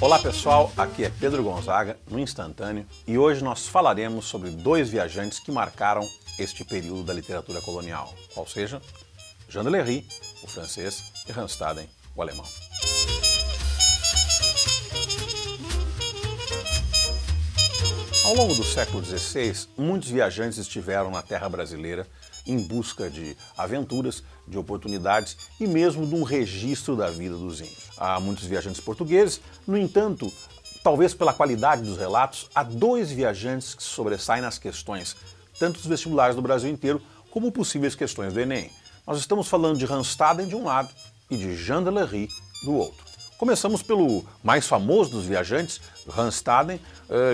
Olá pessoal, aqui é Pedro Gonzaga, no Instantâneo, e hoje nós falaremos sobre dois viajantes que marcaram este período da literatura colonial, qual seja, Jean de Lery, o francês, e Hans Staden, o alemão. Ao longo do século XVI, muitos viajantes estiveram na terra brasileira em busca de aventuras, de oportunidades e mesmo de um registro da vida dos índios. Há muitos viajantes portugueses, no entanto, talvez pela qualidade dos relatos, há dois viajantes que se sobressaem nas questões, tanto dos vestibulares do Brasil inteiro, como possíveis questões do Enem. Nós estamos falando de Hans Staden de um lado e de Jean de Lery do outro. Começamos pelo mais famoso dos viajantes, Hans Staden,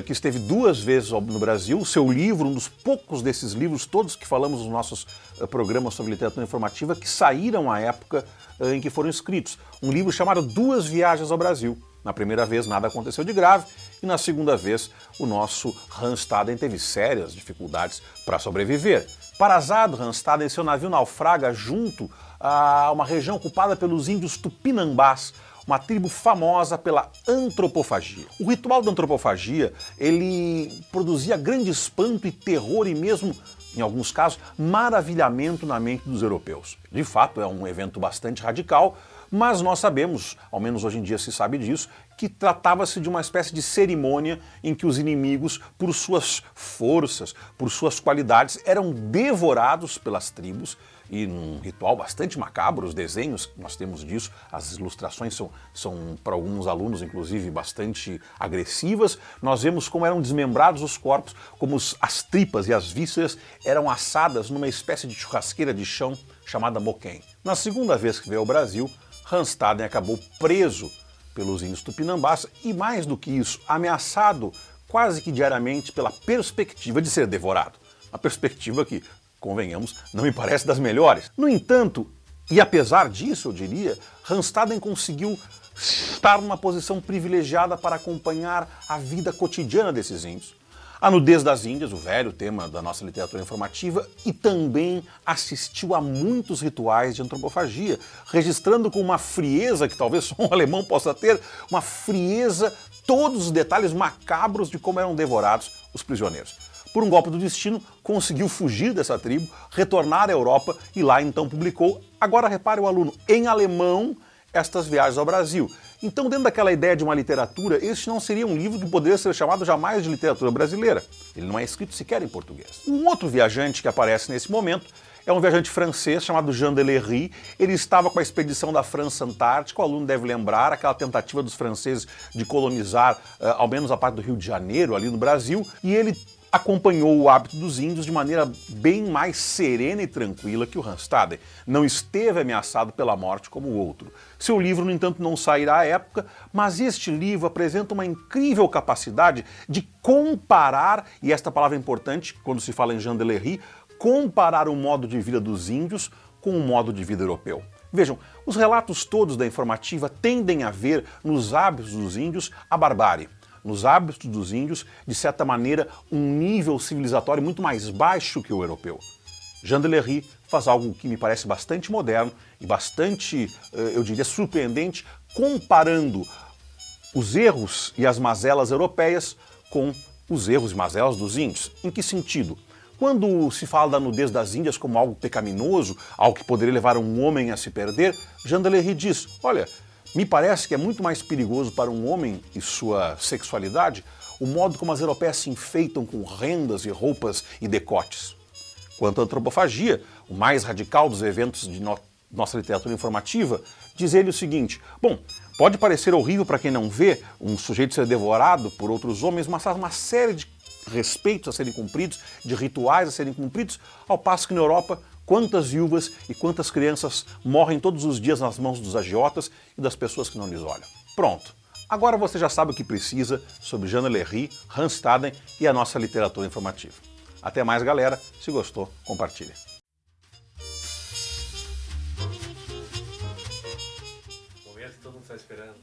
que esteve 2 vezes no Brasil. O seu livro, um dos poucos desses livros, todos que falamos nos nossos programas sobre literatura informativa, que saíram à época em que foram escritos. Um livro chamado 2 Viagens ao Brasil. Na primeira vez nada aconteceu de grave e na segunda vez o nosso Hans Staden teve sérias dificuldades para sobreviver. Parasado, Hans Staden, seu navio naufraga junto a uma região ocupada pelos índios tupinambás, uma tribo famosa pela antropofagia. O ritual da antropofagia, ele produzia grande espanto e terror e mesmo, em alguns casos, maravilhamento na mente dos europeus. De fato, é um evento bastante radical, mas nós sabemos, ao menos hoje em dia se sabe disso, que tratava-se de uma espécie de cerimônia em que os inimigos, por suas forças, por suas qualidades, eram devorados pelas tribos, e num ritual bastante macabro. Os desenhos que nós temos disso, as ilustrações são para alguns alunos, inclusive, bastante agressivas. Nós vemos como eram desmembrados os corpos, como as tripas e as vísceras eram assadas numa espécie de churrasqueira de chão chamada moquém. Na segunda vez que veio ao Brasil, Hans Staden acabou preso pelos índios tupinambás e, mais do que isso, ameaçado quase que diariamente pela perspectiva de ser devorado. Uma perspectiva que, convenhamos, não me parece das melhores. No entanto, e apesar disso, eu diria, Hans Staden conseguiu estar numa posição privilegiada para acompanhar a vida cotidiana desses índios. A nudez das Índias, o velho tema da nossa literatura informativa, e também assistiu a muitos rituais de antropofagia, registrando com uma frieza que talvez só um alemão possa ter, uma frieza, todos os detalhes macabros de como eram devorados os prisioneiros. Por um golpe do destino, conseguiu fugir dessa tribo, retornar à Europa e lá então publicou, agora repare o aluno, em alemão, estas viagens ao Brasil. Então, dentro daquela ideia de uma literatura, este não seria um livro que poderia ser chamado jamais de literatura brasileira. Ele não é escrito sequer em português. Um outro viajante que aparece nesse momento é um viajante francês chamado Jean de Lery. Ele estava com a expedição da França Antártica, o aluno deve lembrar, aquela tentativa dos franceses de colonizar ao menos a parte do Rio de Janeiro, ali no Brasil, e ele acompanhou o hábito dos índios de maneira bem mais serena e tranquila que o Hans Staden. Não esteve ameaçado pela morte como o outro. Seu livro, no entanto, não sairá à época, mas este livro apresenta uma incrível capacidade de comparar, e esta palavra é importante quando se fala em Jean de Lery, comparar o modo de vida dos índios com o modo de vida europeu. Vejam, os relatos todos da informativa tendem a ver nos hábitos dos índios a barbárie. Nos hábitos dos índios, de certa maneira, um nível civilizatório muito mais baixo que o europeu. Jean de Lery faz algo que me parece bastante moderno e bastante, eu diria, surpreendente, comparando os erros e as mazelas europeias com os erros e mazelas dos índios. Em que sentido? Quando se fala da nudez das Índias como algo pecaminoso, algo que poderia levar um homem a se perder, Jean de Lery diz, olha, me parece que é muito mais perigoso para um homem e sua sexualidade o modo como as europeias se enfeitam com rendas e roupas e decotes. Quanto à antropofagia, o mais radical dos eventos de nossa literatura informativa, diz ele o seguinte, bom, pode parecer horrível para quem não vê um sujeito ser devorado por outros homens, mas há uma série de respeitos a serem cumpridos, de rituais a serem cumpridos, ao passo que na Europa quantas viúvas e quantas crianças morrem todos os dias nas mãos dos agiotas e das pessoas que não lhes olham. Pronto. Agora você já sabe o que precisa sobre Jean de Lery, Hans Staden e a nossa literatura informativa. Até mais, galera. Se gostou, compartilhe. Momento que todo mundo está esperando.